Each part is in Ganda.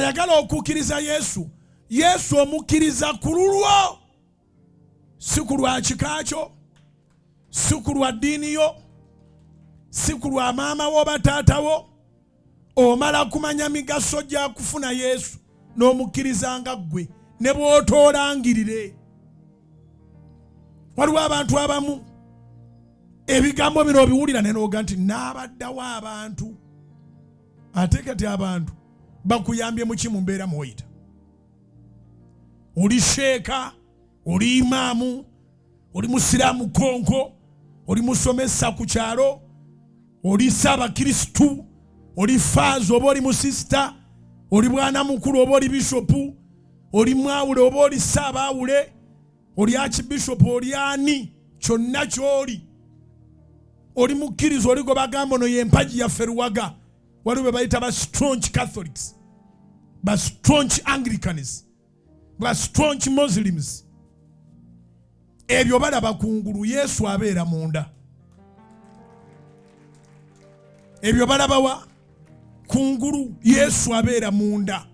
ayagala okukkiriza Yesu, Yesu omukkiriza ku lulwo, si ku lwa kika kyo, si ku lwa ddiini yo, si ku lwa maama wo oba taata wo. Omala kumanya migaso gya kufuna Yesu n'omukkiriza nga ggwe ne bw'otoolangirire. Waliwo abantu abamu ebigambo bino obiwulira ne n'oga nti n'abaddawo abantu. Ate kati abantu bakuyambye mu ki mu mbeera mw'oyita? Oli sheeka, oli imaamu, oli musiraamu konko, oli musomesa ku kyalo, oli ssaabakristu, oli faazi oba oli musisita, oli bwana mukulu oba oli bishopu, oli mwawule oba oli ssaabawule, oli akibishopu, oli ani, kyonna ky'oli. Oli mukkiriza, oli gwe bagamba ono y'empagi yaffe Luwaga. Waliwo be bayita ba staunch Catholics, ba staunch Anglicans, ba staunch Muslims. Ebyo balaba kungulu, Yesu abeera munda. Ebyo balaba wa? Kungulu, Yesu abeera munda.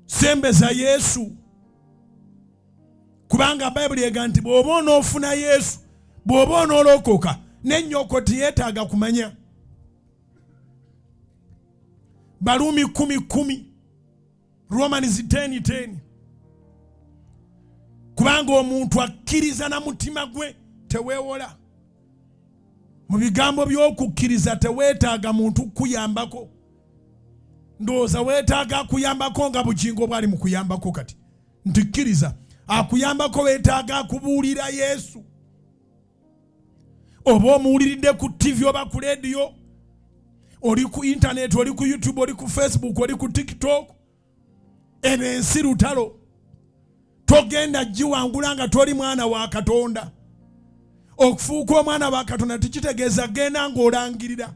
Sembeza Yesu. Kubanga Bayibuli ega nti bw'oba onoofuna Yesu, bw'oba onoolokoka, n'ennyoko teyeetaaga kumanya. Baluumi 10:10, Romans 10:10. Kubanga omuntu akkiriza na mutima gwe teweewola. Mu bigambo by'okukkiriza teweetaaga muntu kuyambako. Ndowooza weetaaga kuyambako nga bugingo bwali mu kuyambako kati. Nti kkiriza. Akuyambako weetaaga kubuulira Yesu. Oba omuwuliridde ku TV oba ku radio, oli ku internet, oli ku YouTube, oli ku Facebook, oli ku TikTok. Eno ensi lutalo. Togenda giwangula nga toli mwana wa Katonda. Okufuuka omwana wa Katonda tikitegeeza genda ng'olangirira.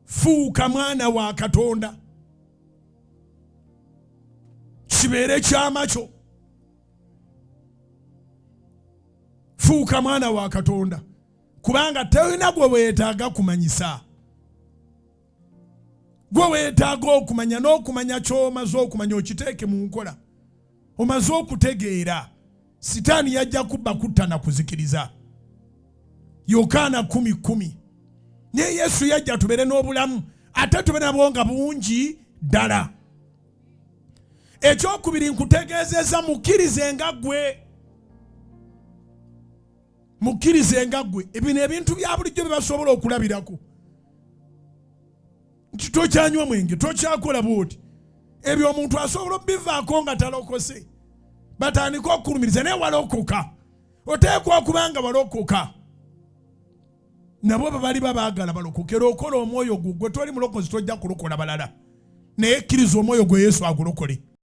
Fuuka mwana wa Katonda. Kibeere kyama kyo. Fuuka mwana wa Katonda. Kubanga tewina gwe weetaaga kumanyisa. Gwe weetaaga okumanya n'okumanya ky'omaze okumanya okiteeke mu nkola. Omaze okutegeera. Sitaani yajja kubba kutta na kuzikiriza. Yokaana 10:10. Ne Yesu yajja tubeere n'obulamu, ate tubeere nabwo nga bungi ddala. Ekyokubiri nkutegeezezza mukkirize nga ggwe. Mukkirize nga ggwe. Ebino ebintu bya bulijjo bye basobola okulabirako. Nti tokyanywa mwenge, tokyakola bw'oti. Ebyo omuntu asobola obivaako nga talokose. Batandika okulumiriza naye walokoka. Oteekwa okubanga walokoka. Nabo bali babaagala balokoke. Lokola omwoyo gwo, gwe toli mulokozi tojja kulokola balala. Naye kkiriza omwoyo gwe Yesu agulokole.